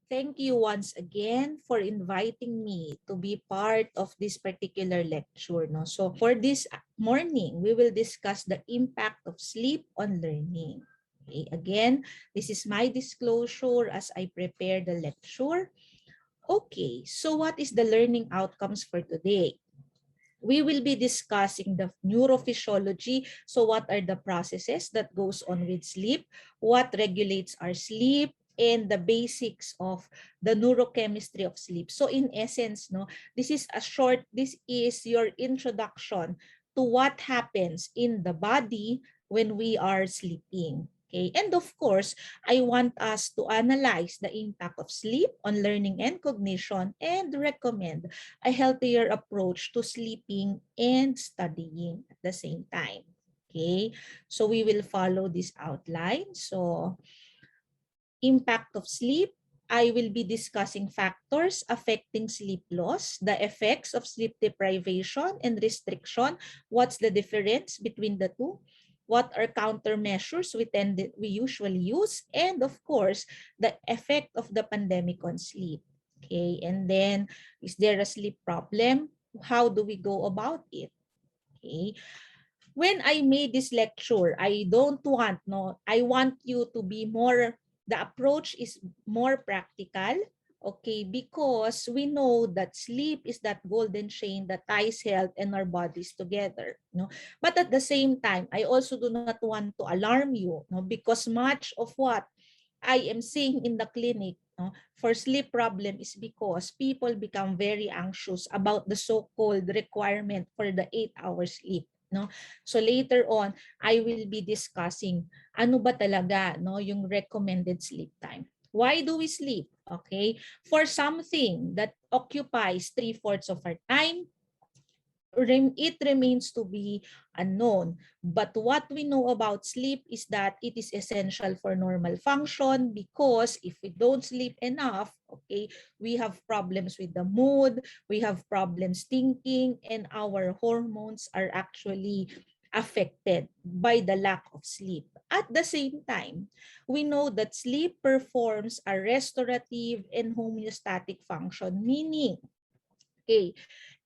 Thank you once again for inviting me to be part of this particular lecture. No? So for this morning, we will discuss the impact of sleep on learning. Okay. Again, this is my disclosure as I prepare the lecture. Okay, so what is the learning outcomes for today? We will be discussing the neurophysiology. So what are the processes that goes on with sleep? What regulates our sleep? And the basics of the neurochemistry of sleep. So in essence, this is your introduction to what happens in the body when we are sleeping. Okay, and of course, I want us to analyze the impact of sleep on learning and cognition and recommend a healthier approach to sleeping and studying at the same time. Okay, so we will follow this outline. So, impact of sleep. I will be discussing factors affecting sleep loss, the effects of sleep deprivation and restriction. What's the difference between the two? What are countermeasures we usually use? And of course, the effect of the pandemic on sleep. Okay, and then is there a sleep problem? How do we go about it? Okay. When I made this lecture, I want you to be more, the approach is more practical, okay, because we know that sleep is that golden chain that ties health and our bodies together, no? But at the same time, I also do not want to alarm you, no, because much of what I am seeing in the clinic, no, for sleep problem is because people become very anxious about the so-called requirement for the 8-hour sleep. No? So later on, I will be discussing ano ba talaga, no, yung recommended sleep time. Why do we sleep? Okay? For something that occupies 3/4 of our time, it remains to be unknown. But what we know about sleep is that it is essential for normal function, because if we don't sleep enough, okay, we have problems with the mood, we have problems thinking, and our hormones are actually affected by the lack of sleep. At the same time, we know that sleep performs a restorative and homeostatic function, meaning, okay,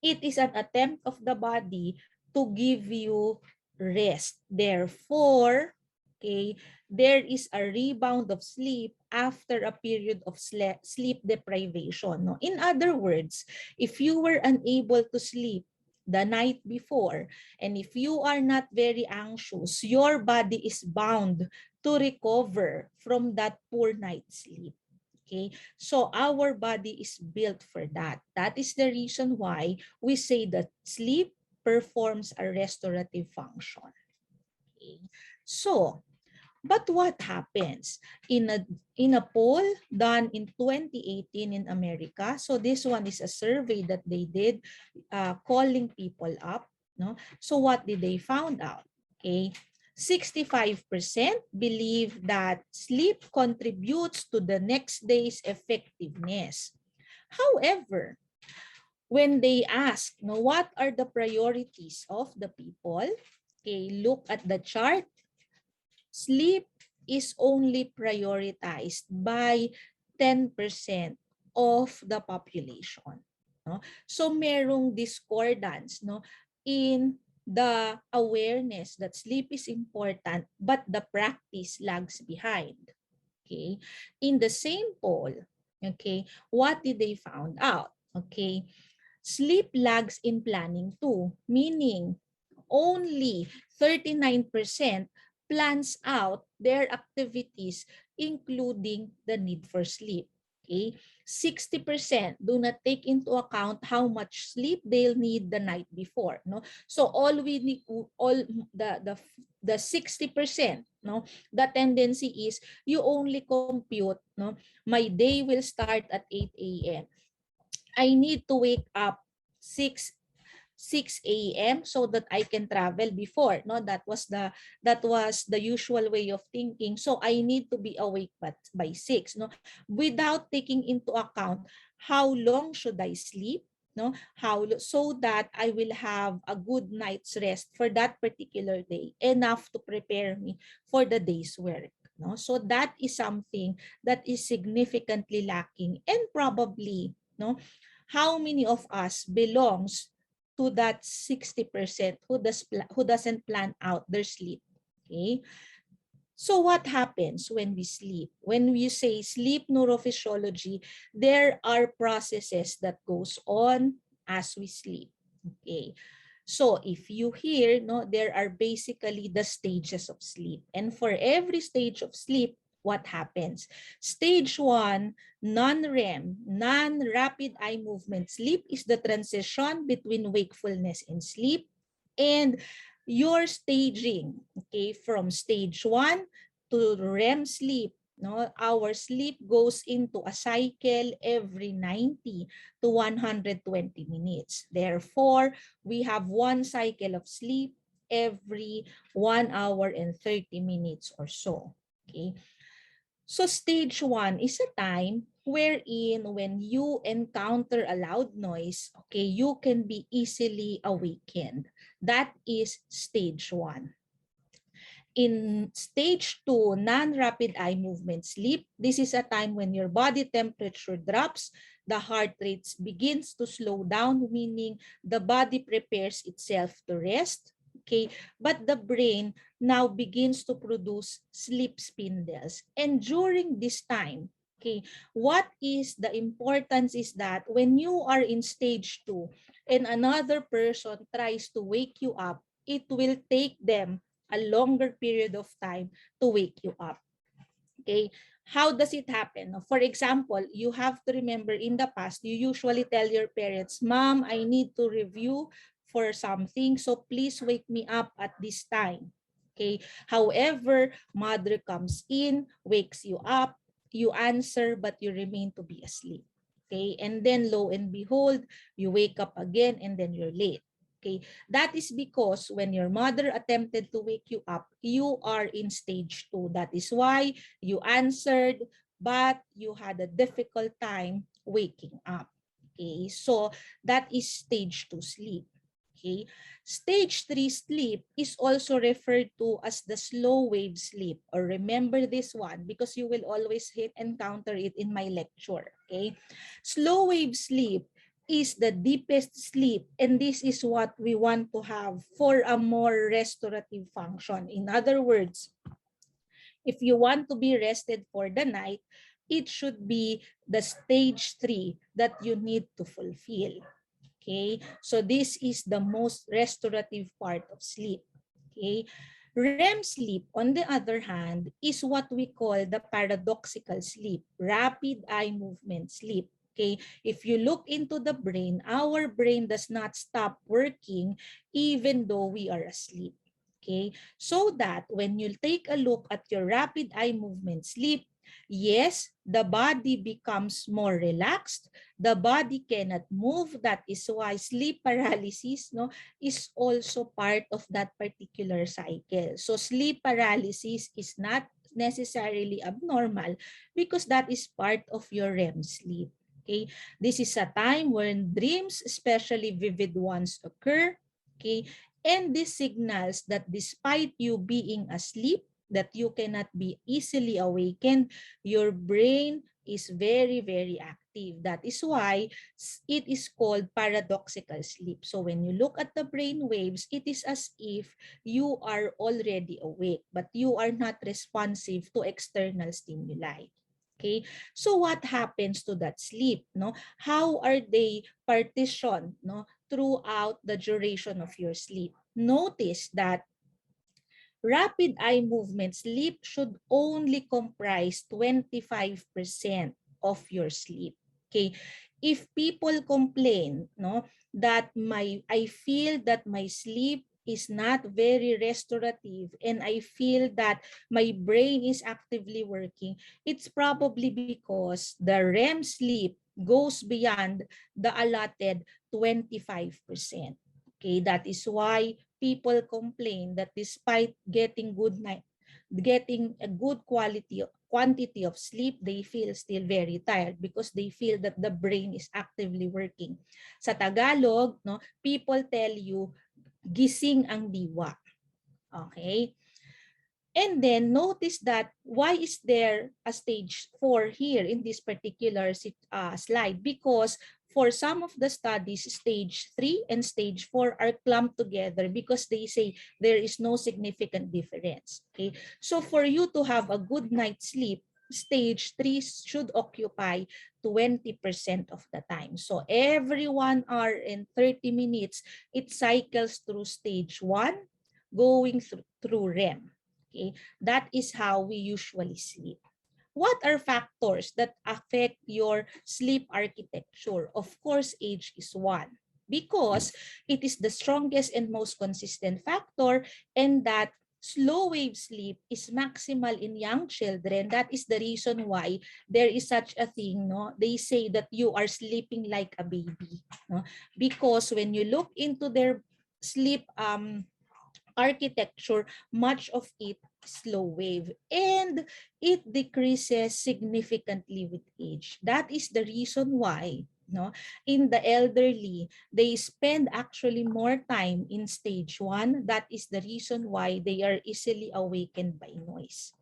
it is an attempt of the body to give you rest. Therefore, okay, there is a rebound of sleep after a period of sleep deprivation. No? In other words, if you were unable to sleep the night before, and if you are not very anxious, your body is bound to recover from that poor night's sleep. Okay, so our body is built for that. That is the reason why we say that sleep performs a restorative function. Okay. So, but what happens in a poll done in 2018 in America? So this one is a survey that they did, calling people up. No, so what did they found out? Okay, 65% believe that sleep contributes to the next day's effectiveness. However, when they ask, what are the priorities of the people? Okay, look at the chart. Sleep is only prioritized by 10% of the population. No? So merong discordance, no, in the awareness that sleep is important, but the practice lags behind. Okay, in the same poll, okay, what did they found out? Okay, sleep lags in planning too, meaning only 39% plans out their activities, including the need for sleep. Okay, 60% do not take into account how much sleep they'll need the night before. No, so all we need, all the 60%, no, the tendency is you only compute, no, my day will start at 8 a.m. I need to wake up 6 a.m. so that I can travel before. No, that was the usual way of thinking. So I need to be awake by 6, no, without taking into account how long should I sleep, no, so that I will have a good night's rest for that particular day, enough to prepare me for the day's work. no? So that is something that is significantly lacking, and probably, no, how many of us belongs to that 60% who doesn't plan out their sleep? Okay? So what happens when we sleep? When we say sleep neurophysiology, there are processes that goes on as we sleep. Okay. So if you hear, no, there are basically the stages of sleep. And for every stage of sleep, what happens? Stage 1, non-REM, non-rapid eye movement sleep, is the transition between wakefulness and sleep. And your staging, okay, from stage 1 to REM sleep, no, our sleep goes into a cycle every 90 to 120 minutes. Therefore, we have one cycle of sleep every 1 hour and 30 minutes or so. Okay. So stage 1 is a time wherein when you encounter a loud noise, okay, you can be easily awakened. That is stage 1. In stage 2, non-rapid eye movement sleep, this is a time when your body temperature drops, the heart rate begins to slow down, meaning the body prepares itself to rest. Okay, but the brain now begins to produce sleep spindles. And during this time, okay, what is the importance is that when you are in stage 2 and another person tries to wake you up, it will take them a longer period of time to wake you up. Okay, how does it happen? For example, you have to remember in the past, you usually tell your parents, Mom, I need to review for something, so please wake me up at this time. Okay, however, mother comes in, wakes you up, you answer, but you remain to be asleep. Okay, and then lo and behold, you wake up again and then you're late. Okay, that is because when your mother attempted to wake you up, you are in stage 2. That is why you answered, but you had a difficult time waking up. Okay, so that is stage 2 sleep. Okay, stage 3 sleep is also referred to as the slow wave sleep, or remember this one because you will always encounter it in my lecture. Okay, slow wave sleep is the deepest sleep, and this is what we want to have for a more restorative function. In other words, if you want to be rested for the night, it should be the stage 3 that you need to fulfill. Okay, so this is the most restorative part of sleep. Okay, REM sleep, on the other hand, is what we call the paradoxical sleep, rapid eye movement sleep. Okay, if you look into the brain, our brain does not stop working even though we are asleep. Okay, so that when you take a look at your rapid eye movement sleep, yes, the body becomes more relaxed, the body cannot move. That is why sleep paralysis, no, is also part of that particular cycle. So sleep paralysis is not necessarily abnormal because that is part of your REM sleep. Okay, this is a time when dreams, especially vivid ones, occur. Okay, and this signals that despite you being asleep, that you cannot be easily awakened, your brain is very, very active. That is why it is called paradoxical sleep. So when you look at the brain waves, it is as if you are already awake, but you are not responsive to external stimuli. Okay, so what happens to that sleep? No, how are they partitioned? No, throughout the duration of your sleep. Notice that rapid eye movement sleep should only comprise 25% of your sleep. Okay, if people complain, no, that I feel that my sleep is not very restorative and I feel that my brain is actively working, it's probably because the REM sleep goes beyond the allotted 25%. Okay, that is why people complain that despite getting getting a good quantity of sleep, they feel still very tired because they feel that the brain is actively working. Sa Tagalog, no, people tell you gising ang diwa. Okay? And then notice that why is there a stage 4 here in this particular slide? Because for some of the studies, stage 3 and stage 4 are clumped together because they say there is no significant difference. Okay, so for you to have a good night's sleep, stage 3 should occupy 20% of the time. So every 1 hour and 30 minutes, it cycles through stage 1, going through REM. Okay, that is how we usually sleep. What are factors that affect your sleep architecture? Of course, age is one because it is the strongest and most consistent factor, and that slow wave sleep is maximal in young children. That is the reason why there is such a thing, no? They say that you are sleeping like a baby, no? Because when you look into their sleep architecture, much of it slow wave, and it decreases significantly with age. That is the reason why, no, in the elderly, they spend actually more time in stage 1. That is the reason why they are easily awakened by noise.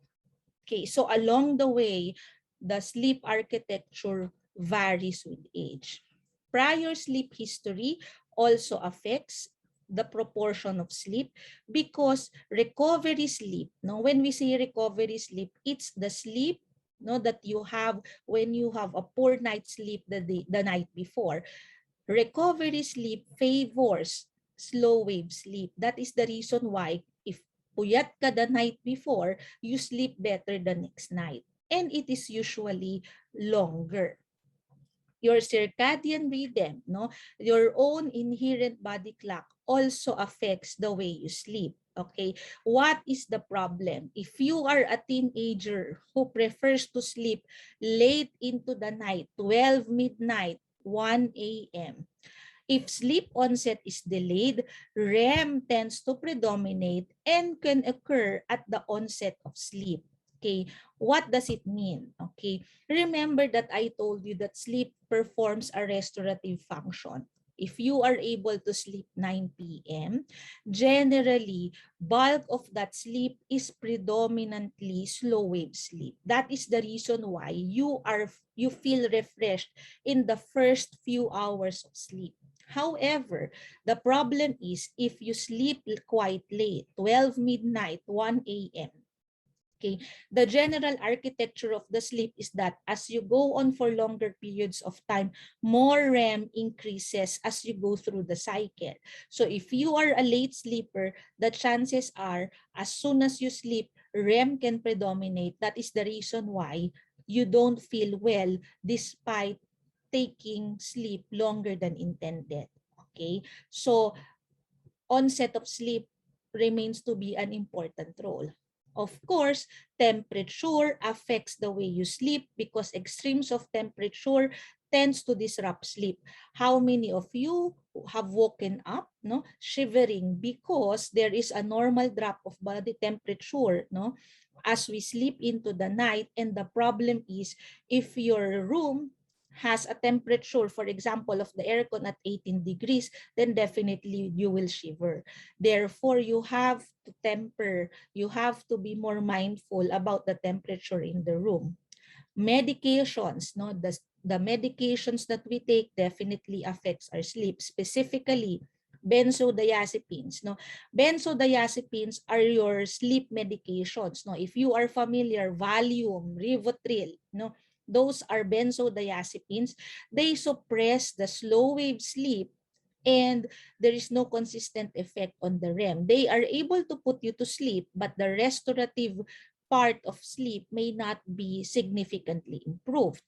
Okay, so along the way, the sleep architecture varies with age. Prior sleep history also affects the proportion of sleep, because recovery sleep, no, when we say recovery sleep, it's the sleep, no, that you have when you have a poor night's sleep the night before. Recovery sleep favors slow wave sleep. That is the reason why if puyat ka the night before, you sleep better the next night. And it is usually longer. Your circadian rhythm, no, your own inherent body clock also affects the way you sleep. Okay, what is the problem? If you are a teenager who prefers to sleep late into the night, 12 midnight, 1 a.m., if sleep onset is delayed, REM tends to predominate and can occur at the onset of sleep. Okay, what does it mean? Okay, remember that I told you that sleep performs a restorative function. If you are able to sleep 9 p.m., generally, bulk of that sleep is predominantly slow wave sleep. That is the reason why you feel refreshed in the first few hours of sleep. However, the problem is if you sleep quite late, 12 midnight, 1 a.m., okay, the general architecture of the sleep is that as you go on for longer periods of time, more REM increases as you go through the cycle. So if you are a late sleeper, the chances are as soon as you sleep, REM can predominate. That is the reason why you don't feel well despite taking sleep longer than intended. Okay, so onset of sleep remains to be an important role. Of course, temperature affects the way you sleep because extremes of temperature tends to disrupt sleep. How many of you have woken up, no, shivering because there is a normal drop of body temperature, no, as we sleep into the night? And the problem is if your room has a temperature, for example, of the aircon at 18 degrees, then definitely you will shiver. Therefore, you have to temper, you have to be more mindful about the temperature in the room. Medications, no, the medications that we take definitely affects our sleep, specifically benzodiazepines, no. Benzodiazepines are your sleep medications, no. If you are familiar, Valium, Rivotril, no, those are benzodiazepines. They suppress the slow wave sleep, and there is no consistent effect on the REM. They are able to put you to sleep, but the restorative part of sleep may not be significantly improved.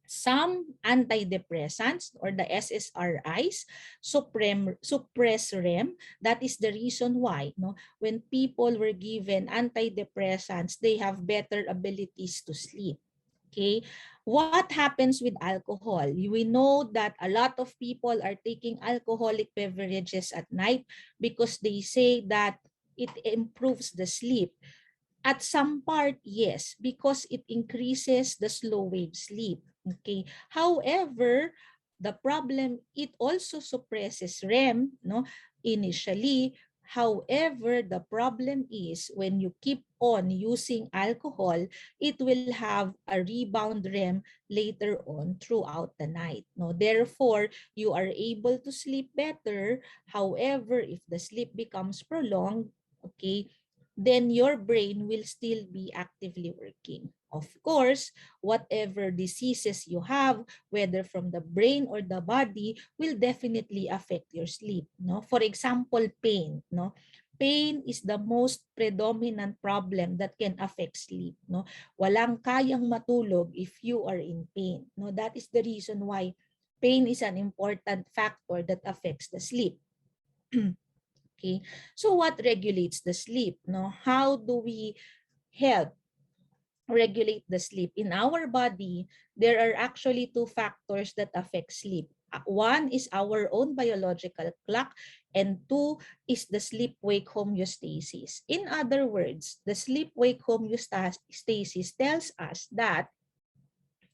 Some antidepressants or the SSRIs suppress REM. That is the reason why, no, when people were given antidepressants, they have better abilities to sleep. Okay, what happens with alcohol? We know that a lot of people are taking alcoholic beverages at night because they say that it improves the sleep. At some part, yes, because it increases the slow wave sleep. Okay. However, the problem, it also suppresses REM, no, initially. However, the problem is when you keep on using alcohol, it will have a rebound REM later on throughout the night. No? Therefore, you are able to sleep better. However, if the sleep becomes prolonged, okay, then your brain will still be actively working. Of course, whatever diseases you have, whether from the brain or the body, will definitely affect your sleep. No? For example, pain. No? Pain is the most predominant problem that can affect sleep. No? Walang kayang matulog if you are in pain. No? That is the reason why pain is an important factor that affects the sleep. Okay, so what regulates the sleep? No, how do we help regulate the sleep? In our body, there are actually two factors that affect sleep. One is our own biological clock, and two is the sleep-wake homeostasis. In other words, the sleep-wake homeostasis tells us that,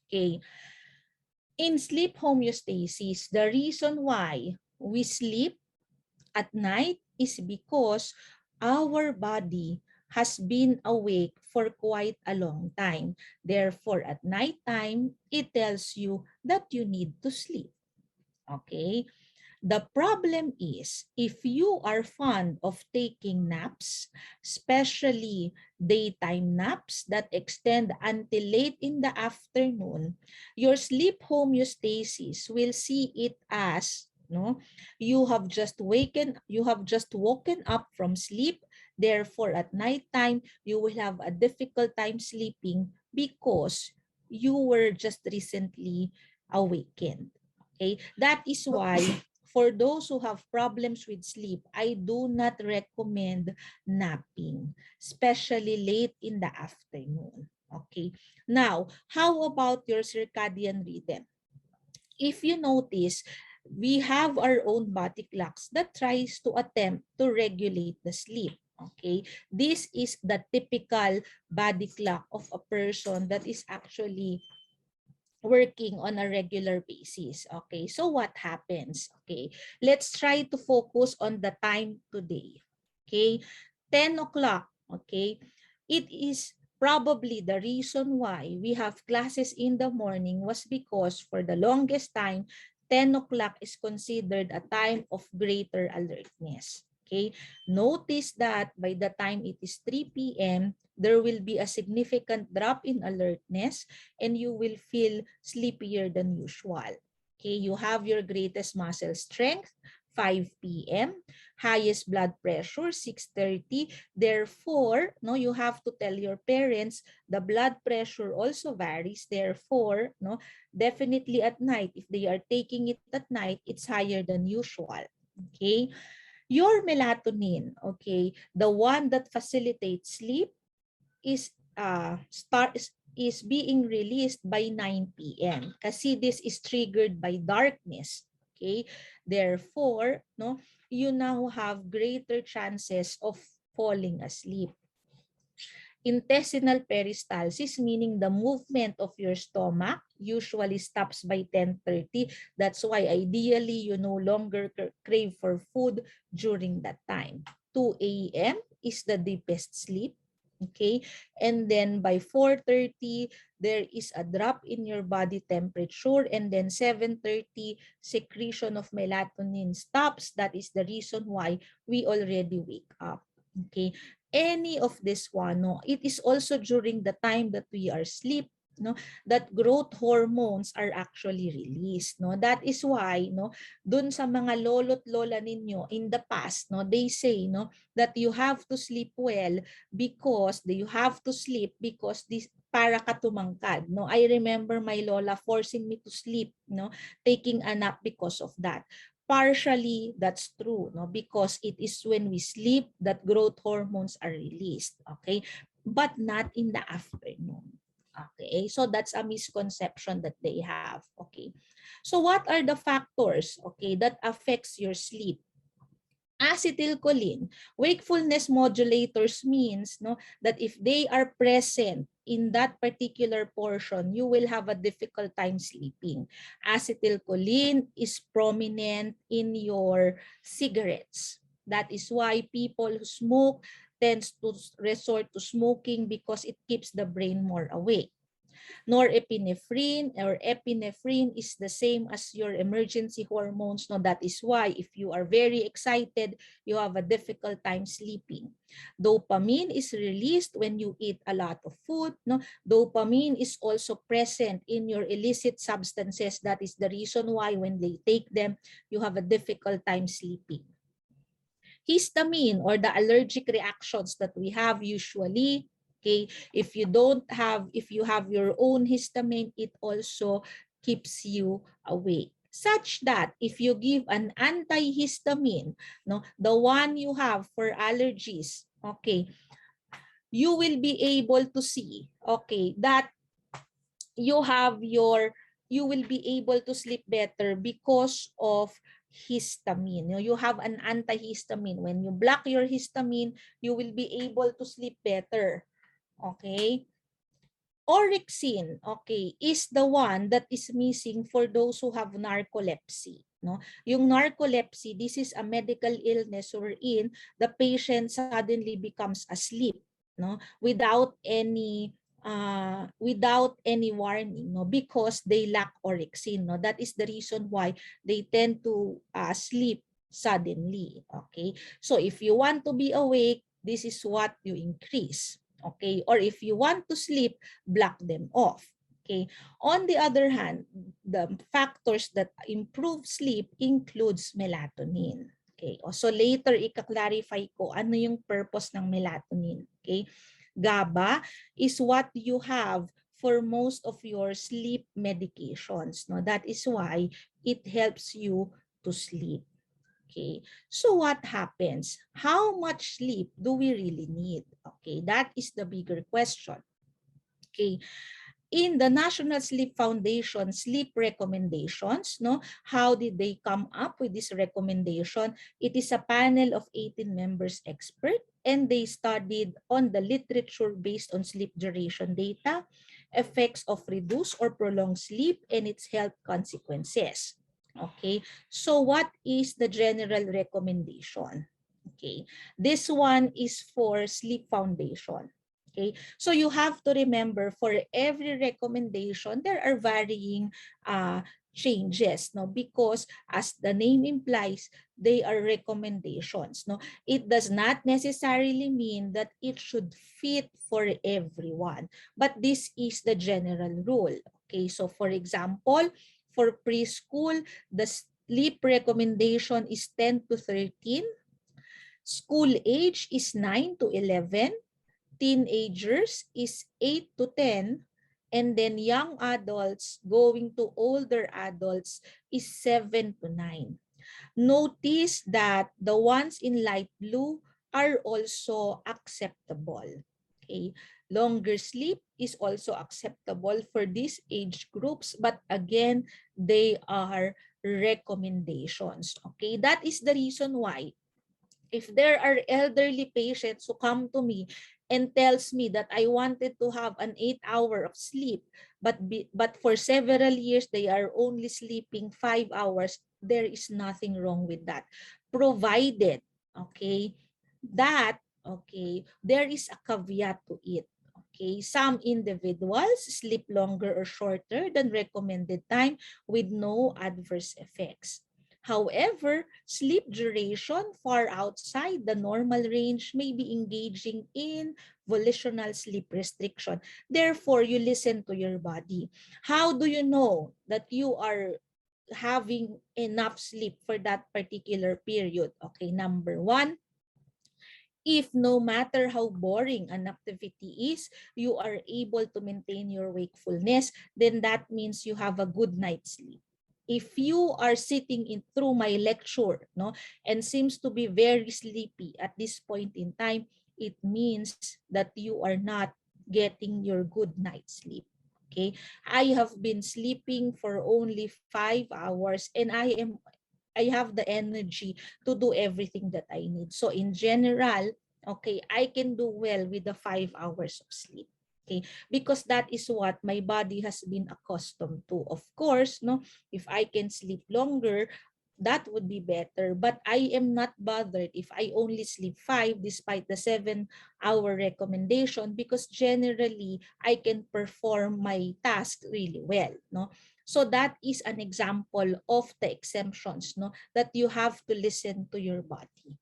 okay, in sleep homeostasis, the reason why we sleep at night is because our body has been awake for quite a long time. Therefore, at night time, it tells you that you need to sleep. Okay? The problem is, if you are fond of taking naps, especially daytime naps that extend until late in the afternoon, your sleep homeostasis will see it as, no, you have just woken up from sleep. Therefore, at night time, you will have a difficult time sleeping because you were just recently awakened. Okay, that is why for those who have problems with sleep, I do not recommend napping, especially late in the afternoon. Okay. Now, how about your circadian rhythm? If you notice, we have our own body clocks that tries to attempt to regulate the sleep. Okay. This is the typical body clock of a person that is actually working on a regular basis. Okay, so what happens? Okay, let's try to focus on the time today. Okay, 10 o'clock. Okay, it is probably the reason why we have classes in the morning was because for the longest time, 10 o'clock is considered a time of greater alertness. Okay, notice that by the time it is 3 p.m., there will be a significant drop in alertness and you will feel sleepier than usual. Okay, you have your greatest muscle strength, 5 p.m., highest blood pressure, 6:30. Therefore, no, you have to tell your parents the blood pressure also varies. Therefore, no, definitely at night, if they are taking it at night, it's higher than usual. Okay, your melatonin, okay, the one that facilitates sleep, is is being released by 9 p.m. kasi this is triggered by darkness. Okay? Therefore, no, you now have greater chances of falling asleep. Intestinal peristalsis, meaning the movement of your stomach, usually stops by 10:30. That's why ideally you no longer crave for food during that time. 2 a.m. is the deepest sleep. Okay, and then by 4:30 there is a drop in your body temperature, and then 7:30 secretion of melatonin stops. That is the reason why we already wake up. Okay, any of this one, no, it is also during the time that we are asleep, no, that growth hormones are actually released, no. That is why, no, dun sa mga lolo't lola ninyo in the past, no, they say, no, that you have to sleep well because this para ka tumangkad, no. I remember my lola forcing me to sleep, no, taking a nap because of that. Partially, that's true, no, because it is when we sleep that growth hormones are released, okay, but not in the afternoon. Okay, so that's a misconception that they have. Okay, so what are the factors, okay, that affects your sleep? Acetylcholine, wakefulness modulators means, no, that if they are present in that particular portion, you will have a difficult time sleeping. Acetylcholine is prominent in your cigarettes. That is why people who smoke tends to resort to smoking because it keeps the brain more awake. Norepinephrine or epinephrine is the same as your emergency hormones. No, that is why if you are very excited, you have a difficult time sleeping. Dopamine is released when you eat a lot of food. No, dopamine is also present in your illicit substances. That is the reason why when they take them, you have a difficult time sleeping. Histamine or the allergic reactions that we have usually, okay, if you have your own histamine, it also keeps you awake, such that if you give an antihistamine, no, the one you have for allergies, okay, you will be able to see, okay, that you will be able to sleep better because of histamine. You have an antihistamine. When you block your histamine, you will be able to sleep better. Okay? Orexin, okay, is the one that is missing for those who have narcolepsy. No? Yung narcolepsy, this is a medical illness wherein the patient suddenly becomes asleep, no, without any warning, no, because they lack orexin. No, that is the reason why they tend to sleep suddenly. Okay, so if you want to be awake, this is what you increase. Okay, or if you want to sleep, block them off. Okay. On the other hand, the factors that improve sleep includes melatonin. Okay. So later ika-clarify ko ano yung purpose ng melatonin. Okay. GABA is what you have for most of your sleep medications. No, that is why it helps you to sleep. Okay, so what happens? How much sleep do we really need? Okay, that is the bigger question. Okay, in the National Sleep Foundation sleep recommendations, no, how did they come up with this recommendation? It is a panel of 18 members expert, and they studied on the literature based on sleep duration data, effects of reduced or prolonged sleep, and its health consequences. Okay, so what is the general recommendation? Okay, this one is for Sleep Foundation. Okay, so you have to remember for every recommendation, there are varying changes, no? Because as the name implies, they are recommendations, no? It does not necessarily mean that it should fit for everyone, but this is the general rule. Okay, so for example, for preschool, the sleep recommendation is 10 to 13. School age is 9 to 11. Teenagers is 8 to 10, and then young adults going to older adults is 7 to 9. Notice that the ones in light blue are also acceptable. Okay, longer sleep is also acceptable for these age groups, but again, they are recommendations. Okay, that is the reason why if there are elderly patients who come to me and tells me that I wanted to have an 8 hour of sleep, but for several years they are only sleeping 5 hours, there is nothing wrong with that. Provided, okay, that, okay, there is a caveat to it. Okay, some individuals sleep longer or shorter than recommended time with no adverse effects. However, sleep duration far outside the normal range may be engaging in volitional sleep restriction. Therefore, you listen to your body. How do you know that you are having enough sleep for that particular period? Okay, number one, if no matter how boring an activity is, you are able to maintain your wakefulness, then that means you have a good night's sleep. If you are sitting in through my lecture, no, and seems to be very sleepy at this point in time, it means that you are not getting your good night's sleep. Okay, I have been sleeping for only 5 hours, and I have the energy to do everything that I need. So in general, okay, I can do well with the 5 hours of sleep. Okay, because that is what my body has been accustomed to. Of course, no, if I can sleep longer, that would be better. But I am not bothered if I only sleep 5 despite the 7-hour recommendation, because generally I can perform my task really well, no? So that is an example of the exemptions, no, that you have to listen to your body.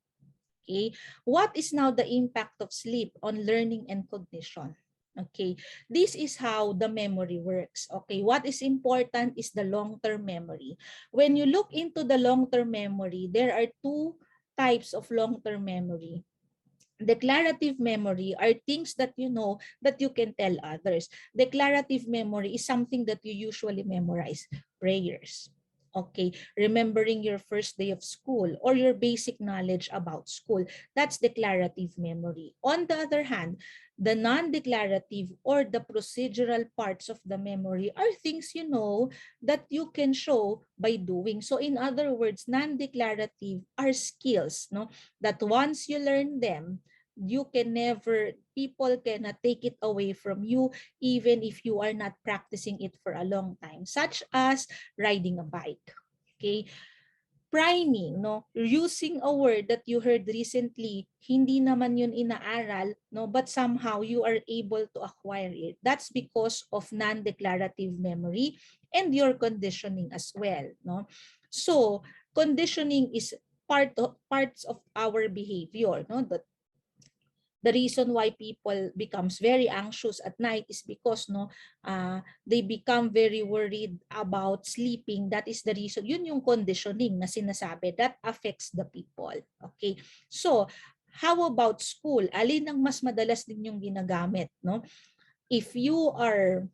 Okay, what is now the impact of sleep on learning and cognition? Okay, this is how the memory works. Okay, what is important is the long-term memory. When you look into the long-term memory, there are two types of long-term memory. Declarative memory are things that you know that you can tell others. Declarative memory is something that you usually memorize. Prayers. Okay, remembering your first day of school or your basic knowledge about school. That's declarative memory. On the other hand, the non-declarative or the procedural parts of the memory are things you know that you can show by doing. So in other words, non-declarative are skills, no? That once you learn them, you can never, people cannot take it away from you even if you are not practicing it for a long time, such as riding a bike. Okay, priming, no, using a word that you heard recently, hindi naman yun inaaral, no, but somehow you are able to acquire it. That's because of non-declarative memory and your conditioning as well, no? So conditioning is parts of our behavior, no? The reason why people becomes very anxious at night is because, no, they become very worried about sleeping. That is the reason. Yun yung conditioning na sinasabi that affects the people. Okay, so how about school? Alin ang mas madalas din yung ginagamit, no? If you are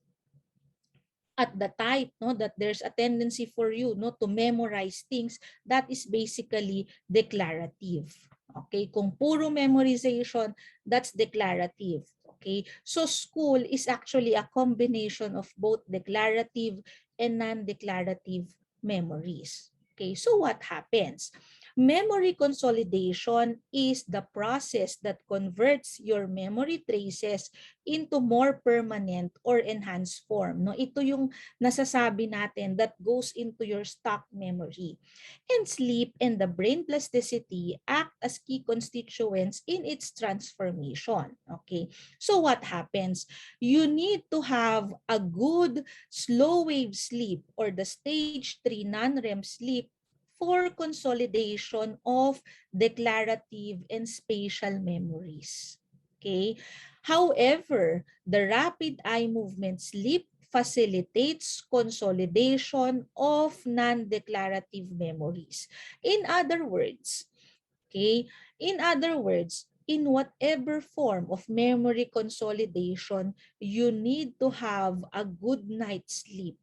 at the type, no, that there's a tendency for you, no, to memorize things, that is basically declarative. Okay, kung puro memorization, that's declarative. Okay, so school is actually a combination of both declarative and non-declarative memories. Okay, so what happens? Memory consolidation is the process that converts your memory traces into more permanent or enhanced form. No, ito yung nasasabi natin that goes into your stock memory. And sleep and the brain plasticity act as key constituents in its transformation. Okay, so what happens? You need to have a good slow wave sleep or the stage 3 non-REM sleep for consolidation of declarative and spatial memories. Okay. However, the rapid eye movement sleep facilitates consolidation of non-declarative memories. In other words, okay, in other words, in whatever form of memory consolidation, you need to have a good night's sleep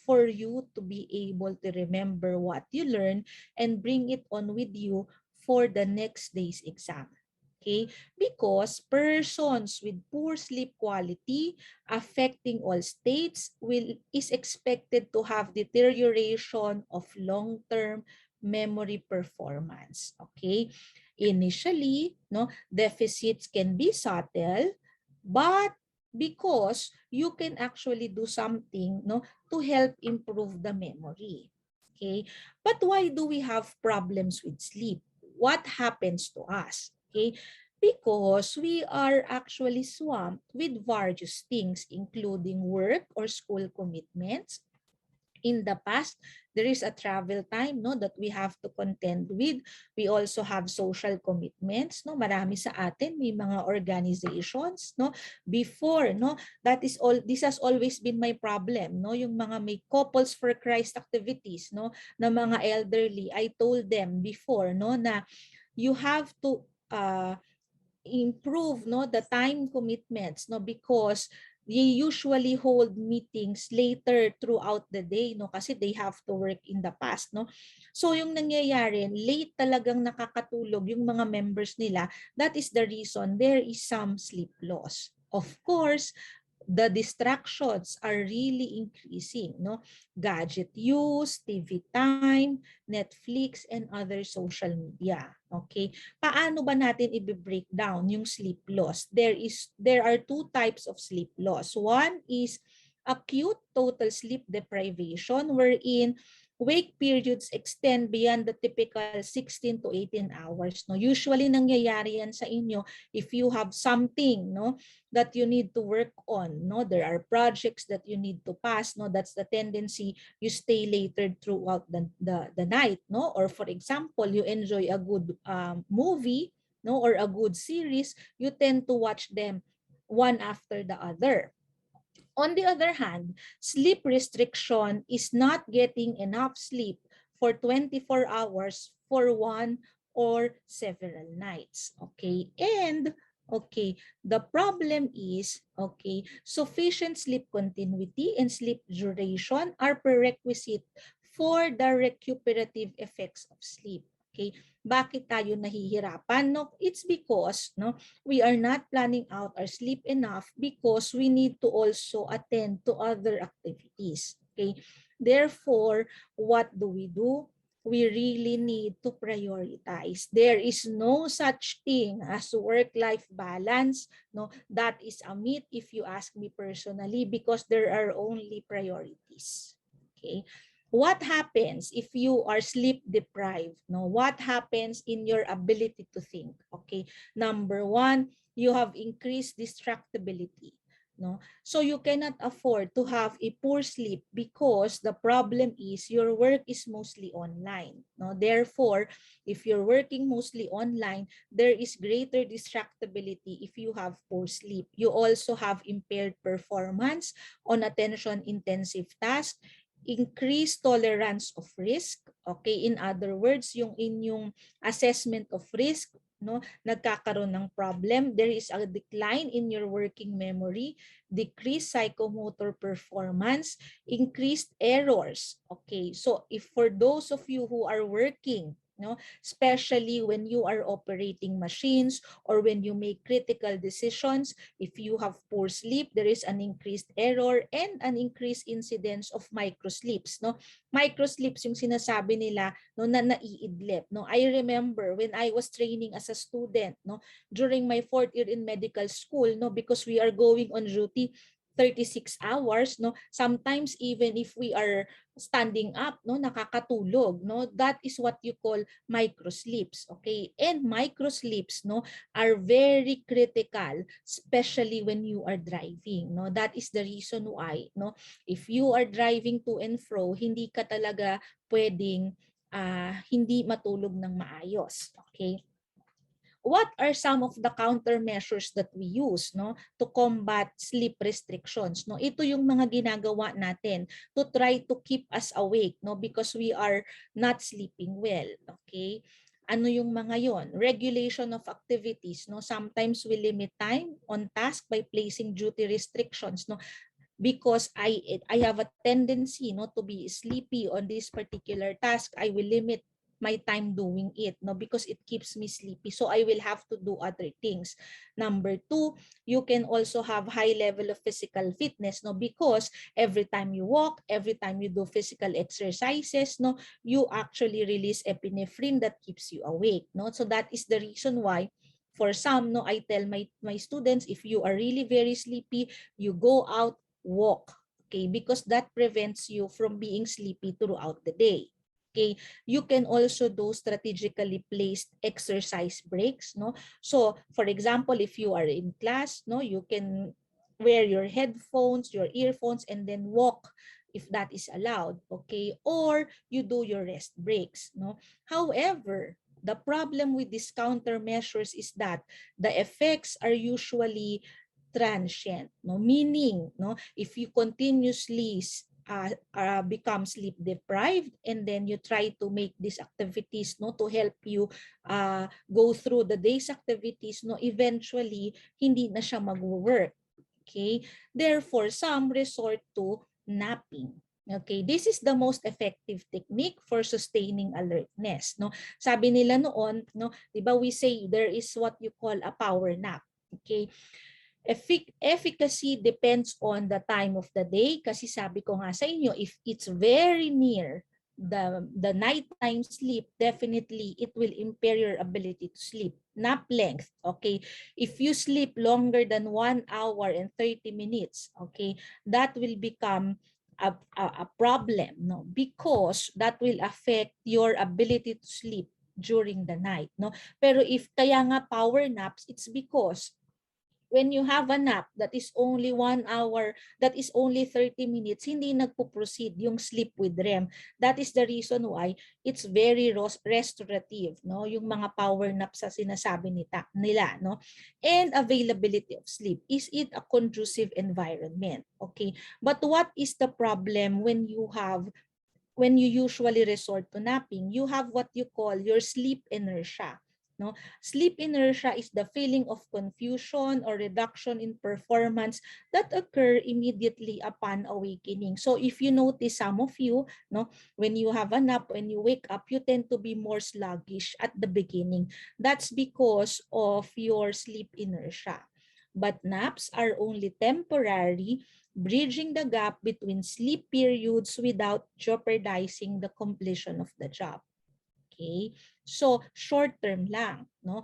for you to be able to remember what you learn and bring it on with you for the next day's exam. Okay, because persons with poor sleep quality affecting all states is expected to have deterioration of long-term memory performance. Okay, initially, no, deficits can be subtle, but because you can actually do something, no, to help improve the memory. Okay, but why do we have problems with sleep? What happens to us? Okay, because we are actually swamped with various things, including work or school commitments. In the past, there is a travel time, no, that we have to contend with. We also have social commitments, no, marami sa atin may mga organizations, no, before, no, that is all, this has always been my problem, no, yung mga may couples for Christ activities, no, na mga elderly. I told them before, no, na you have to improve, no, the time commitments, no, because they usually hold meetings later throughout the day, no, kasi they have to work in the past, no. So yung nangyayari, late talagang nakakatulog yung mga members nila. That is the reason there is some sleep loss. Of course, the distractions are really increasing, no? Gadget use, TV time, Netflix, and other social media. Okay? Paano ba natin i-break down yung sleep loss? There are two types of sleep loss. One is acute total sleep deprivation, wherein wake periods extend beyond the typical 16 to 18 hours. No? Usually nangyayari yan sa inyo if you have something, no, that you need to work on. No? There are projects that you need to pass. No? That's the tendency. You stay later throughout the night. No? Or for example, you enjoy a good movie, no, or a good series, you tend to watch them one after the other. On the other hand, sleep restriction is not getting enough sleep for 24 hours for one or several nights. Okay, and okay, the problem is, okay, sufficient sleep continuity and sleep duration are prerequisite for the recuperative effects of sleep. Okay, bakit tayo nahihirapan? No, it's because, no, we are not planning out our sleep enough because we need to also attend to other activities. Okay. Therefore, what do? We really need to prioritize. There is no such thing as work-life balance. No, that is a myth if you ask me personally, because there are only priorities. Okay. What happens if you are sleep deprived? No, what happens in your ability to think? Okay. Number one, you have increased distractibility. No? So you cannot afford to have a poor sleep because the problem is your work is mostly online. No? Therefore, if you're working mostly online, there is greater distractibility if you have poor sleep. You also have impaired performance on attention-intensive tasks, increased tolerance of risk. Okay, in other words, yung inyong assessment of risk, no, nagkakaroon ng problem. There is a decline in your working memory, decreased psychomotor performance, increased errors. Okay, so if for those of you who are working, no, especially when you are operating machines or when you make critical decisions, if you have poor sleep, there is an increased error and an increased incidence of microsleeps. No, microsleeps yung sinasabi nila, no, na naiidlip. No, I remember when I was training as a student, no, during my 4th year in medical school, no, because we are going on duty 36 hours, no, sometimes even if we are standing up, no, nakakatulog, no, that is what you call microsleeps. Okay, and microsleeps, no, are very critical, especially when you are driving. No, that is the reason why, no, if you are driving to and fro, hindi ka talaga pwedeng hindi matulog ng maayos. Okay. What are some of the countermeasures that we use, no, to combat sleep restrictions? No, ito yung mga ginagawa natin to try to keep us awake, no, because we are not sleeping well. Okay. Ano yung mga yon? Regulation of activities, no? Sometimes we limit time on task by placing duty restrictions, no? Because I have a tendency, no, to be sleepy on this particular task, I will limit my time doing it, no, because it keeps me sleepy, so I will have to do other things. Number two, you can also have high level of physical fitness, no, because every time you walk, every time you do physical exercises, no, you actually release epinephrine that keeps you awake, no. So that is the reason why for some, no, I tell my students, if you are really very sleepy, you go out, walk. Okay, because that prevents you from being sleepy throughout the day. Okay, you can also do strategically placed exercise breaks, no? So, for example, if you are in class, no, you can wear your headphones, your earphones, and then walk if that is allowed, okay? Or you do your rest breaks, no? However, the problem with these countermeasures is that the effects are usually transient, no, meaning, no, if you continuously become sleep deprived and then you try to make these activities, no, to help you go through the day's activities, no, eventually hindi na siya mag-work. Okay, therefore some resort to napping. Okay, this is the most effective technique for sustaining alertness, no. Sabi nila noon, no, 'di ba, we say there is what you call a power nap. Okay, efficacy depends on the time of the day, kasi sabi ko nga sa inyo, if it's very near the nighttime sleep, definitely it will impair your ability to sleep. Nap length, okay, if you sleep longer than 1 hour and 30 minutes, okay, that will become a problem, no, because that will affect your ability to sleep during the night, no. Pero if kaya nga power naps, it's because when you have a nap that is only 1 hour, that is only 30 minutes, hindi nagpo-proceed yung sleep with REM. That is the reason why it's very restorative, no? Yung mga power naps sa sinasabi nila, no? And availability of sleep. Is it a conducive environment? Okay. But what is the problem when you usually resort to napping? You have what you call your sleep inertia. No? Sleep inertia is the feeling of confusion or reduction in performance that occur immediately upon awakening. So if you notice, some of you, no, when you have a nap, when you wake up, you tend to be more sluggish at the beginning. That's because of your sleep inertia. But naps are only temporary, bridging the gap between sleep periods without jeopardizing the completion of the job. Okay? So, short term lang, no?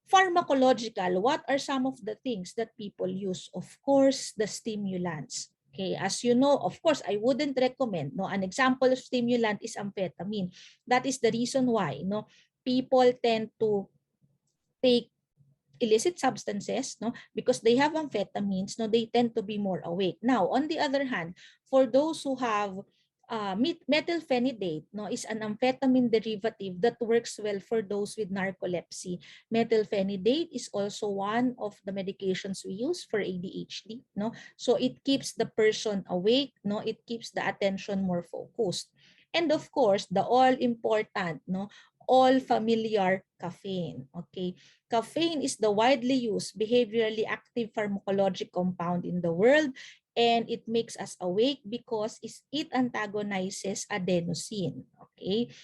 Pharmacological, what are some of the things that people use? Of course, the stimulants. Okay, as you know, of course, I wouldn't recommend, no, an example of stimulant is amphetamine. That is the reason why, no, people tend to take illicit substances, no, because they have amphetamines, no, they tend to be more awake. Now, on the other hand, for those who have methylphenidate, no, is an amphetamine derivative that works well for those with narcolepsy. Methylphenidate is also one of the medications we use for ADHD, no, so it keeps the person awake, no, it keeps the attention more focused. And of course, the all important, no, all familiar caffeine. Okay, caffeine is the widely used behaviorally active pharmacologic compound in the world, and it makes us awake because it antagonizes adenosine. Okay.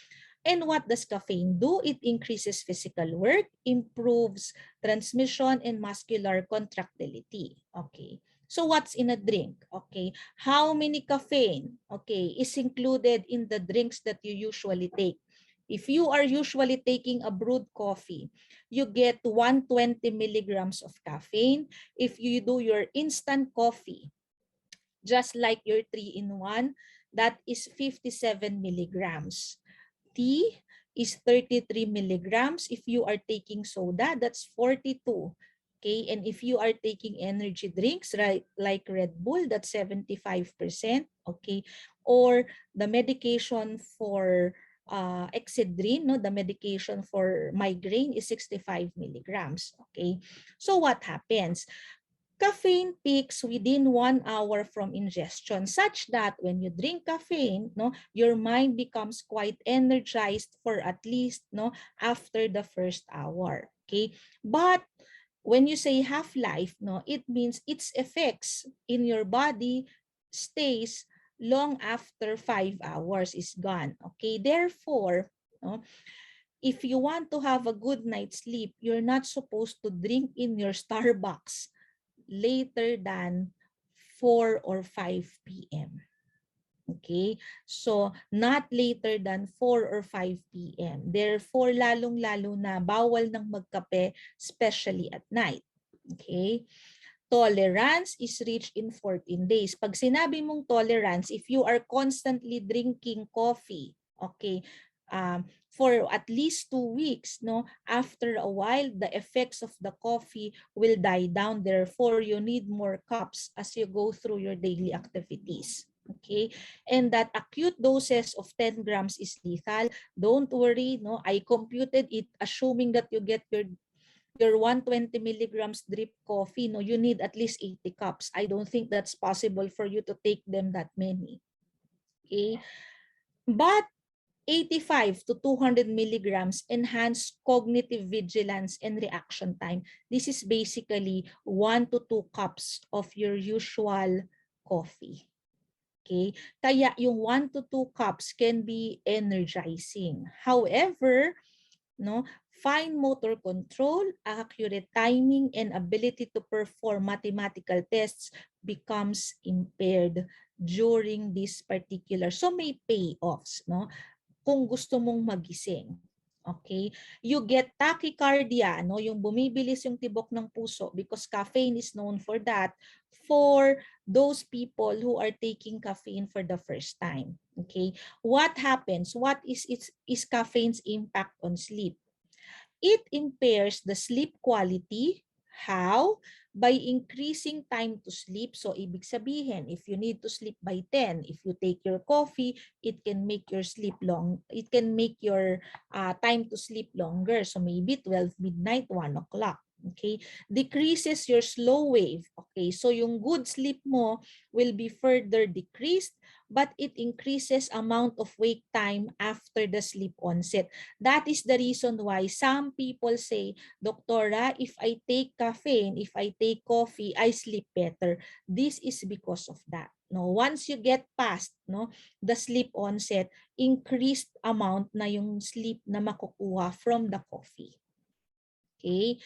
And what does caffeine do? It increases physical work, improves transmission and muscular contractility. Okay. So what's in a drink? Okay. How many caffeine, okay, is included in the drinks that you usually take? If you are usually taking a brewed coffee, you get 120 milligrams of caffeine. If you do your instant coffee, just like your 3-in-1, that is 57 milligrams. Tea is 33 milligrams. If you are taking soda, that's 42. Okay, and if you are taking energy drinks, right, like Red Bull, that's 75%. Okay, or the medication for Excedrin, no, the medication for migraine is 65 milligrams. Okay, so what happens? Caffeine peaks within 1 hour from ingestion, such that when you drink caffeine, no, your mind becomes quite energized for at least, no, after the first hour. Okay, but when you say half-life, no, it means its effects in your body stays long after 5 hours is gone. Okay, therefore, no, if you want to have a good night's sleep, you're not supposed to drink in your Starbucks later than 4 or 5 p.m. Okay? So, not later than 4 or 5 p.m. Therefore, lalong-lalo na bawal ng magkape, especially at night. Okay? Tolerance is reached in 14 days. Pag sinabi mong tolerance, if you are constantly drinking coffee, okay, for at least 2 weeks, no, after a while, the effects of the coffee will die down. Therefore, you need more cups as you go through your daily activities. Okay, and that acute doses of 10 grams is lethal. Don't worry, no, I computed it assuming that you get your 120 milligrams drip coffee, no, you need at least 80 cups. I don't think that's possible for you to take them that many. Okay, but 85 to 200 milligrams enhance cognitive vigilance and reaction time. This is basically 1 to 2 cups of your usual coffee. Okay? Kaya yung 1 to 2 cups can be energizing. However, no, fine motor control, accurate timing, and ability to perform mathematical tests becomes impaired during this particular. So may payoffs, no? Kung gusto mong magising. Okay? You get tachycardia, no? Yung bumibilis yung tibok ng puso because caffeine is known for that for those people who are taking caffeine for the first time. Okay? What happens? What is caffeine's impact on sleep? It impairs the sleep quality. How? By increasing time to sleep. So, ibig sabihin, if you need to sleep by 10, if you take your coffee, it can make your sleep long. It can make your time to sleep longer. So, maybe 12 midnight, 1 o'clock. Okay? Decreases your slow wave. Okay? So, yung good sleep mo will be further decreased, but it increases amount of wake time after the sleep onset. That is the reason why some people say, Doktora, if I take caffeine, if I take coffee, I sleep better. This is because of that. No, once you get past the sleep onset, increased amount na yung sleep na makukuha from the coffee. Okay?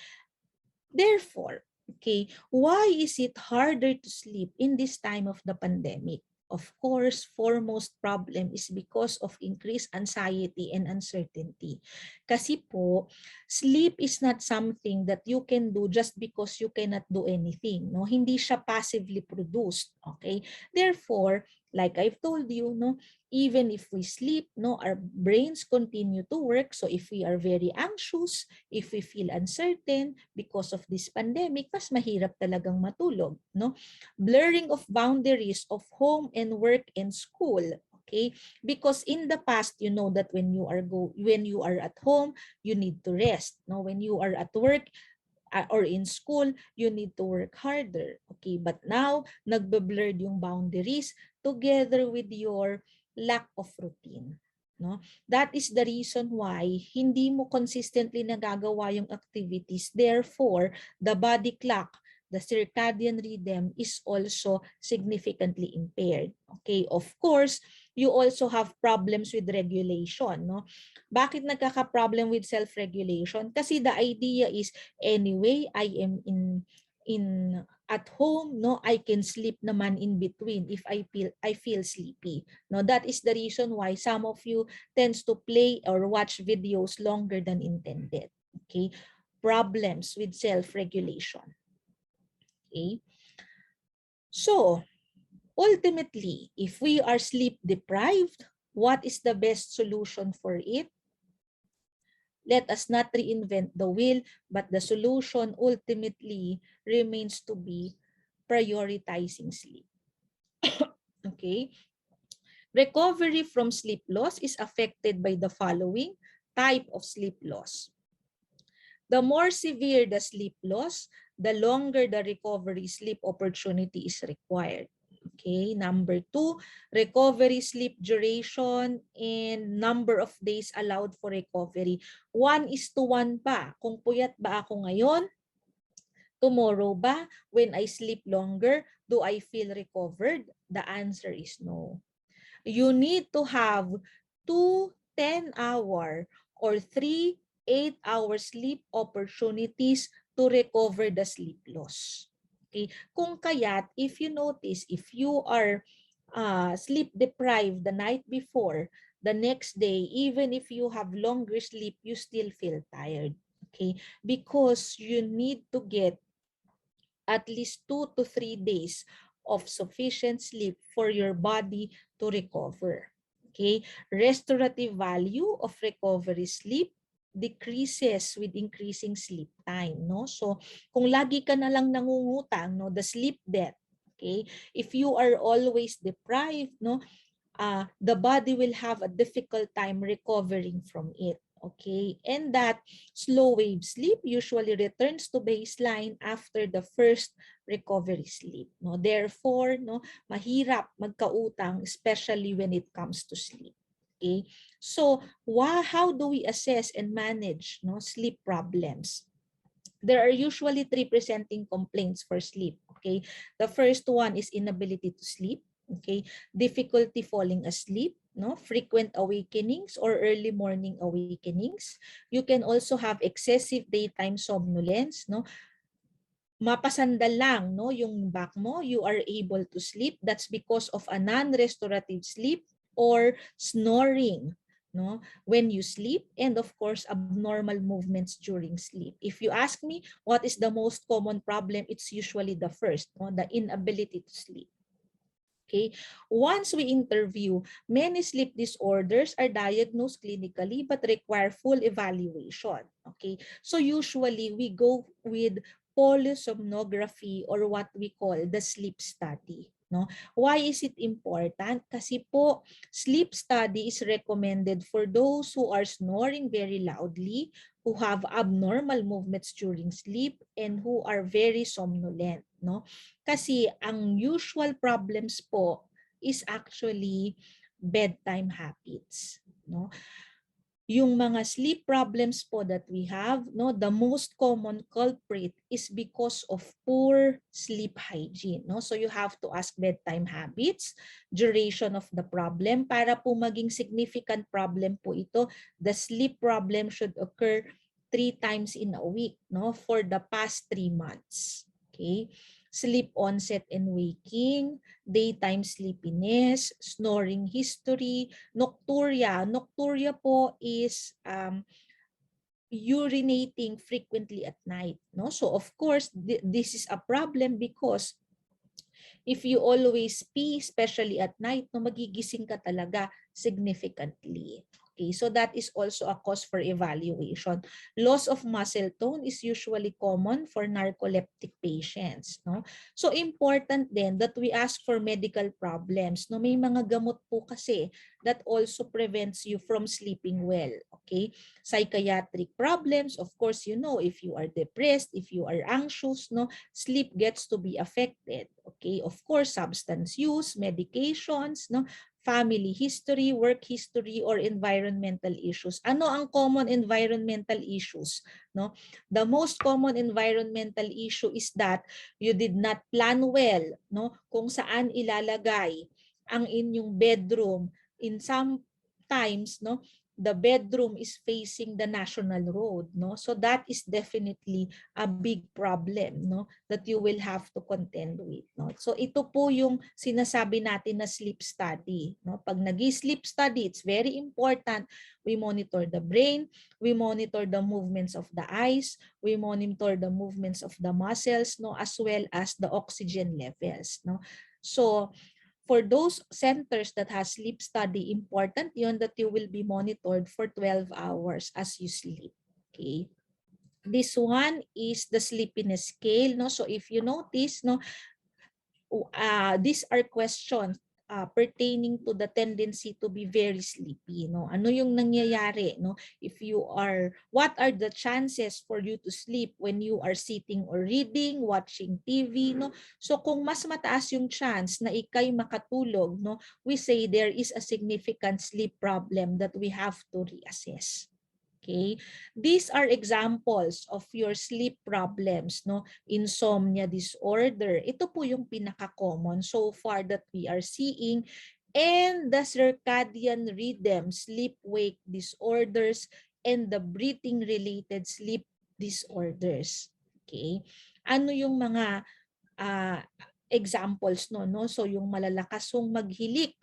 Therefore, okay, why is it harder to sleep in this time of the pandemic? Of course, foremost problem is because of increased anxiety and uncertainty. Kasi po, sleep is not something that you can do just because you cannot do anything. No? Hindi siya passively produced. Okay? Therefore, like I've told you, no, even if we sleep, no, our brains continue to work. So if we are very anxious, if we feel uncertain because of this pandemic, mas mahirap talagang matulog, no? Blurring of boundaries of home and work and school. Okay? Because in the past, you know that when you are at home, you need to rest. No, when you are at work, or in school, you need to work harder. Okay, but now, nagbe-blurred yung boundaries together with your lack of routine. No? That is the reason why hindi mo consistently nagagawa yung activities. Therefore, the body clock, the circadian rhythm is also significantly impaired. Okay, of course, you also have problems with regulation. No? Bakit nagkaka-problem with self-regulation? Kasi the idea is, anyway, I am in at home, no, I can sleep naman in between if I feel sleepy. No, that is the reason why some of you tends to play or watch videos longer than intended. Okay? Problems with self-regulation. Okay? So, ultimately, if we are sleep deprived, what is the best solution for it? Let us not reinvent the wheel, but the solution ultimately remains to be prioritizing sleep. Okay? Recovery from sleep loss is affected by the following type of sleep loss. The more severe the sleep loss, the longer the recovery sleep opportunity is required. Okay, number 2, recovery sleep duration and number of days allowed for recovery. 1:1 ba? Kung puyat ba ako ngayon, tomorrow ba, when I sleep longer, do I feel recovered? The answer is no. You need to have 2 10-hour or 3 8-hour sleep opportunities to recover the sleep loss. Okay? Kung kaya't, if you notice, if you are sleep deprived the night before, the next day, even if you have longer sleep, you still feel tired. Okay? Because you need to get at least 2 to 3 days of sufficient sleep for your body to recover. Okay? Restorative value of recovery sleep decreases with increasing sleep time, no? So, kung lagi ka na lang nangungutang, no, the sleep debt, okay? If you are always deprived, no, the body will have a difficult time recovering from it. Okay, and that slow wave sleep usually returns to baseline after the first recovery sleep. No, therefore, no, mahirap magkautang, especially when it comes to sleep. Okay, so how do we assess and manage, no, sleep problems? There are usually 3 presenting complaints for sleep. Okay, the first one is inability to sleep. Okay, difficulty falling asleep, no, frequent awakenings or early morning awakenings. You can also have excessive daytime somnolence, no, mapasandal lang, no, yung back mo, you are able to sleep. That's because of a non-restorative sleep or snoring. no, when you sleep, and of course abnormal movements during sleep. If you ask me what is the most common problem, it's usually the first, no, the inability to sleep. Okay, once we interview, many sleep disorders are diagnosed clinically but require full evaluation. Okay, so usually we go with polysomnography, or what we call the sleep study. No? Why is it important? Kasi po, sleep study is recommended for those who are snoring very loudly, who have abnormal movements during sleep, and who are very somnolent. No? Kasi ang usual problems po is actually bedtime habits. No? Yung mga sleep problems po that we have, no, the most common culprit is because of poor sleep hygiene. No? So you have to ask bedtime habits, duration of the problem. Para po maging significant problem po ito, the sleep problem should occur 3 times in a week, no, for the past 3 months. Okay? Sleep onset and waking, daytime sleepiness, snoring history, nocturia. Nocturia po is urinating frequently at night. No? So of course, this is a problem because if you always pee, especially at night, no, magigising ka talaga significantly. Okay, so that is also a cause for evaluation. Loss of muscle tone is usually common for narcoleptic patients. No? So important then that we ask for medical problems. No? May mga gamot po kasi that also prevents you from sleeping well. Okay, psychiatric problems, of course, you know, if you are depressed, if you are anxious, no, sleep gets to be affected. Okay, of course, substance use, medications, no, family history, work history, or environmental issues. Ano ang common environmental issues? No? The most common environmental issue is that you did not plan well, no, kung saan ilalagay ang inyong bedroom. In some times, no, the bedroom is facing the national road, no, so that is definitely a big problem, no, that you will have to contend with, no. So ito po yung sinasabi natin na sleep study, no. Pag nag-sleep study, it's very important. We monitor the brain, we monitor the movements of the eyes, we monitor the movements of the muscles, no, as well as the oxygen levels, no. So for those centers that has sleep study, important yun that you will be monitored for 12 hours as you sleep. Okay. This one is the sleepiness scale. No? So if you notice, no, these are questions pertaining to the tendency to be very sleepy, no? Ano yung nangyayari, no? If you are, what are the chances for you to sleep when you are sitting or reading, watching TV, no? So kung mas mataas yung chance na ikay makatulog, no, we say there is a significant sleep problem that we have to reassess. Okay, these are examples of your sleep problems, no? Insomnia disorder. Ito po yung pinaka-common so far that we are seeing. And the circadian rhythm, sleep-wake disorders, and the breathing-related sleep disorders. Okay, ano yung mga examples no? So yung malalakas yung maghilik,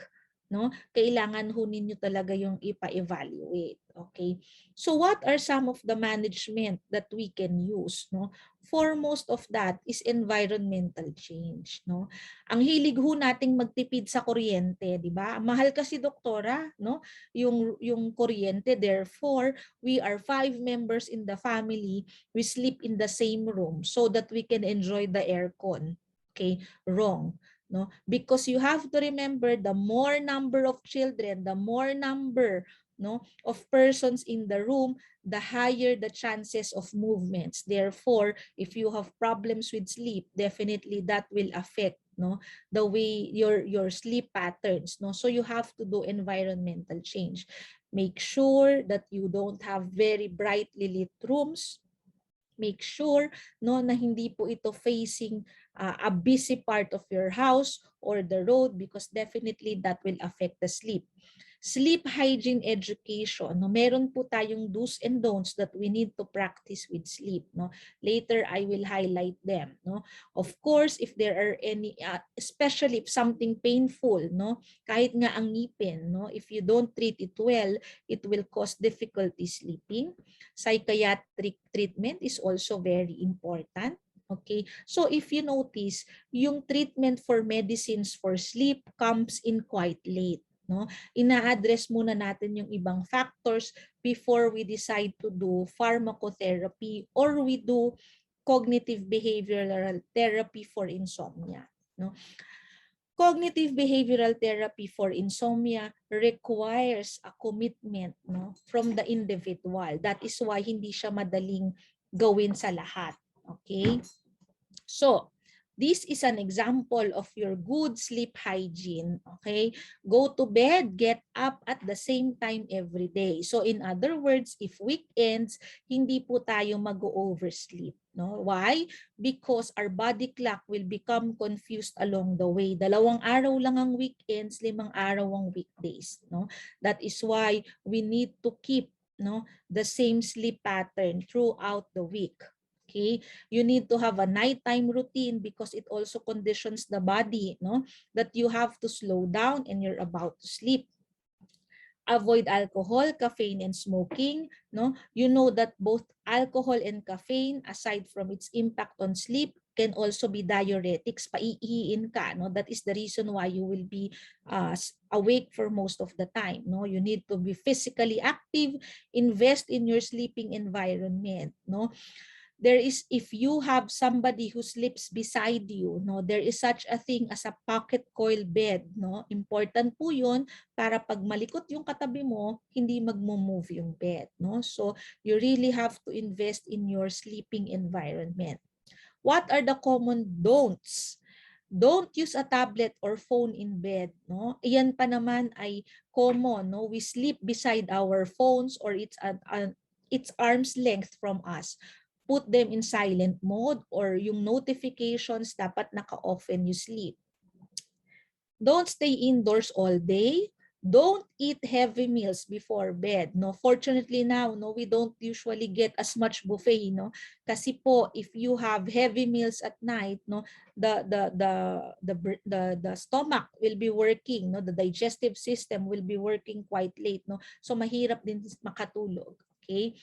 no? Kailangan ho ninyo talaga yung ipa-evaluate. Okay? So what are some of the management that we can use, no? Foremost of that is environmental change, no? Ang hilig ho nating magtipid sa kuryente, di ba? Mahal kasi doktora, no? Yung kuryente, therefore, we are 5 members in the family, we sleep in the same room so that we can enjoy the aircon. Okay? Wrong. No, because you have to remember, the more number of children, the more number, no, of persons in the room, the higher the chances of movements. Therefore, if you have problems with sleep, definitely that will affect, no, the way your sleep patterns, no. So you have to do environmental change. Make sure that you don't have very brightly lit rooms. Make sure, no, na hindi po ito facing a busy part of your house or the road, because definitely that will affect the sleep. Sleep hygiene education, no, meron po tayong do's and don'ts that we need to practice with sleep, no. Later I will highlight them, no. Of course, if there are any especially if something painful, no, kahit nga ang ngipin, no, if you don't treat it well, it will cause difficulty sleeping. Psychiatric treatment is also very important. Okay, so if you notice, yung treatment for medicines for sleep comes in quite late, no? Ina-address muna natin yung ibang factors before we decide to do pharmacotherapy or we do cognitive behavioral therapy for insomnia, no? Cognitive behavioral therapy for insomnia requires a commitment, no, from the individual. That is why hindi siya madaling gawin sa lahat. Okay? So, this is an example of your good sleep hygiene. Okay? Go to bed, get up at the same time every day. So, in other words, if weekends, hindi po tayo mag-oversleep. No? Why? Because our body clock will become confused along the way. 2 araw lang ang weekends, 5 araw ang weekdays. No? That is why we need to keep, no, the same sleep pattern throughout the week. Okay, you need to have a nighttime routine because it also conditions the body, no, that you have to slow down and you're about to sleep. Avoid alcohol, caffeine, and smoking. No, you know that both alcohol and caffeine, aside from its impact on sleep, can also be diuretics. Paiihiin ka, no. That is the reason why you will be awake for most of the time. No, you need to be physically active. Invest in your sleeping environment. No. There is, if you have somebody who sleeps beside you, no, there is such a thing as a pocket coil bed, no. Important po 'yun para pag malikot yung katabi mo, hindi magmo-move yung bed, no. So you really have to invest in your sleeping environment. What are the common don'ts? Don't use a tablet or phone in bed, no. Iyan pa naman ay common, no. We sleep beside our phones or it's arm's length from us. Put them in silent mode or yung notifications dapat naka-off when you sleep. Don't stay indoors all day. Don't eat heavy meals before bed. No, fortunately now, no, we don't usually get as much buffet, no. Kasi po, if you have heavy meals at night, no, the stomach will be working, no, the digestive system will be working quite late, no. So mahirap din makatulog. Okay?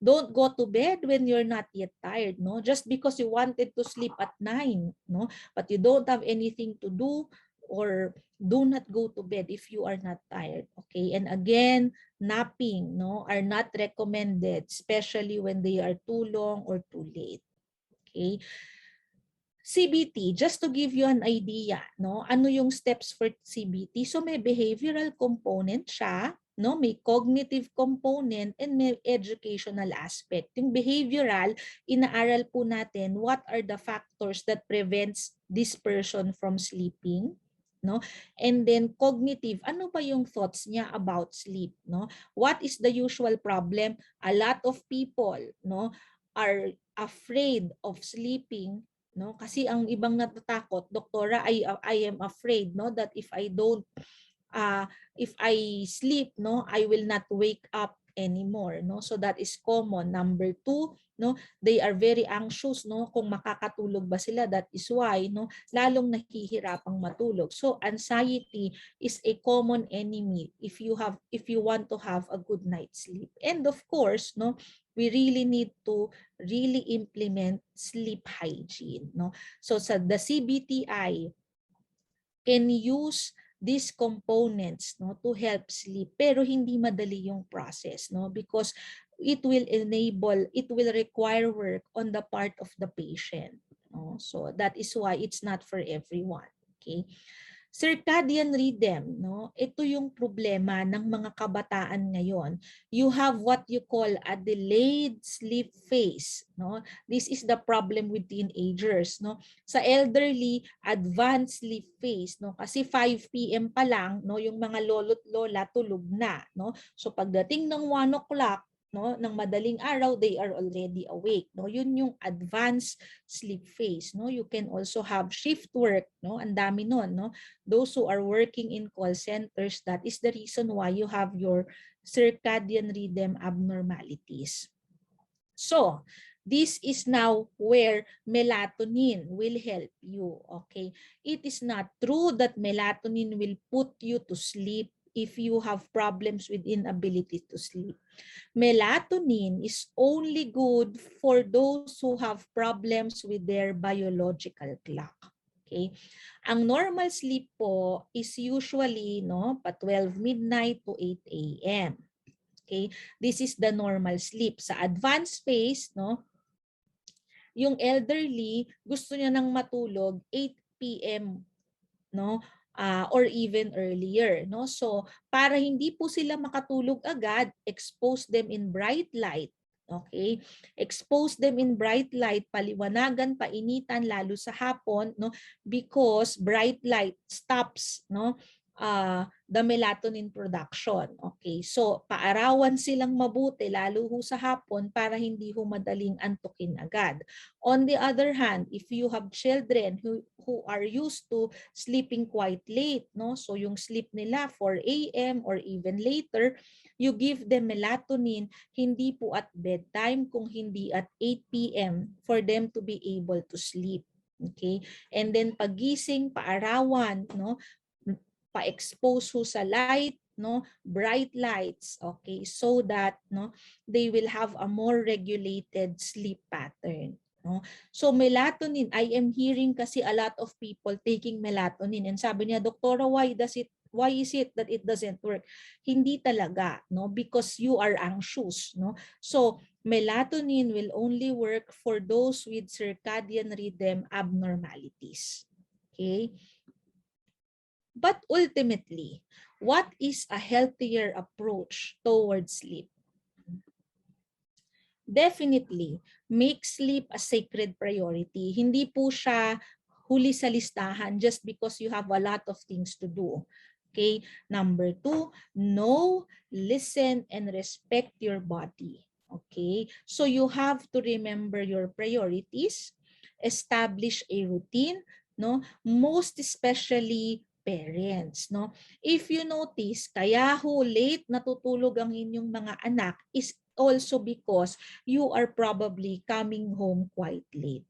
Don't go to bed when you're not yet tired, no? Just because you wanted to sleep at 9, no? But you don't have anything to do, or do not go to bed if you are not tired, okay? And again, napping, no, are not recommended, especially when they are too long or too late, okay? CBT, just to give you an idea, no, ano yung steps for CBT? So may behavioral component siya, no, may cognitive component, and may educational aspect. Yung behavioral, inaaral po natin what are the factors that prevents this person from sleeping, no? And then cognitive, ano ba yung thoughts niya about sleep, no? What is the usual problem? A lot of people, no, are afraid of sleeping, no, kasi ang ibang natatakot, doktora, I am afraid, no, that if I sleep, no, I will not wake up anymore, no. So that is common. Number 2, no, they are very anxious, no, kung makakatulog ba sila. That is why, no, lalong nahihirapang matulog. So anxiety is a common enemy if you want to have a good night's sleep. And of course, no, we really need to really implement sleep hygiene, no. So the CBTI can use these components, no, to help sleep, pero hindi madali yung process, no, because it will require work on the part of the patient, no. So that is why it's not for everyone, okay? Circadian rhythm, no? Ito yung problema ng mga kabataan ngayon. You have what you call a delayed sleep phase, no? This is the problem with teenagers, no? Sa elderly, advanced sleep phase, no? Kasi 5 PM pa lang, no, yung mga lolo't lola tulog na, no? So pagdating ng 1 o'clock, no, ng madaling araw, they are already awake, no? Yun yung advanced sleep phase, no? You can also have shift work, no? Ang dami nun, no? Those who are working in call centers, that is the reason why you have your circadian rhythm abnormalities. So, this is now where melatonin will help you, okay? It is not true that melatonin will put you to sleep if you have problems with inability to sleep. Melatonin is only good for those who have problems with their biological clock. Okay? Ang normal sleep po is usually pa 12 midnight to 8 a.m. Okay? This is the normal sleep. Sa advanced phase, yung elderly gusto niya nang matulog 8 p.m. Or even earlier, so para hindi po sila makatulog agad, expose them in bright light. Okay, expose them in bright light, paliwanagan, painitan, lalo sa hapon, because bright light stops the melatonin production. Okay, so paarawan silang mabuti lalo ho sa hapon para hindi ho madaling antukin agad. On the other hand, if you have children who are used to sleeping quite late, so yung sleep nila 4 a.m. or even later, you give them melatonin hindi po at bedtime, kung hindi at 8 p.m. for them to be able to sleep. Okay? And then pagising, paarawan, pa-expose ho sa light, bright lights, okay, so that they will have a more regulated sleep pattern. So melatonin, I am hearing kasi a lot of people taking melatonin, and sabi niya, Doktora, why is it that it doesn't work? Hindi talaga, because you are anxious, So melatonin will only work for those with circadian rhythm abnormalities. Okay? But ultimately, what is a healthier approach towards sleep? Definitely, make sleep a sacred priority. Hindi po siya huli sa listahan just because you have a lot of things to do. Okay? Number 2, know, listen, and respect your body. Okay? So you have to remember your priorities, establish a routine, most especially parents, If you notice, kaya ho late natutulog ang inyong mga anak is also because you are probably coming home quite late,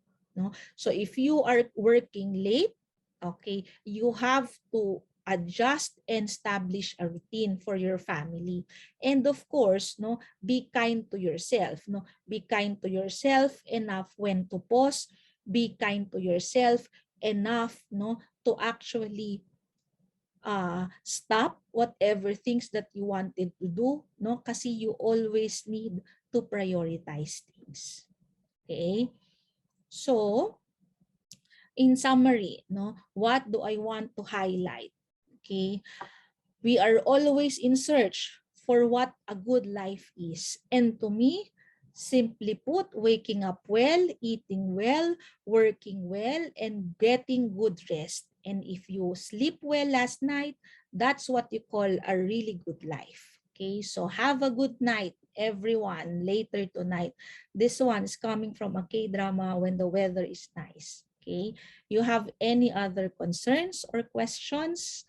So if you are working late, okay, you have to adjust and establish a routine for your family. And of course, be kind to yourself, Be kind to yourself enough when to pause, be kind to yourself enough, to actually stop whatever things that you wanted to do, kasi you always need to prioritize things. Okay? So, in summary, what do I want to highlight? Okay? We are always in search for what a good life is. And to me, simply put, waking up well, eating well, working well, and getting good rest. And if you sleep well last night, that's what you call a really good life. Okay, so have a good night, everyone, later tonight. This one is coming from a K-drama when the weather is nice. Okay, you have any other concerns or questions?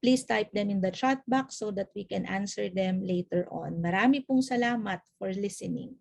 Please type them in the chat box so that we can answer them later on. Marami pong salamat for listening.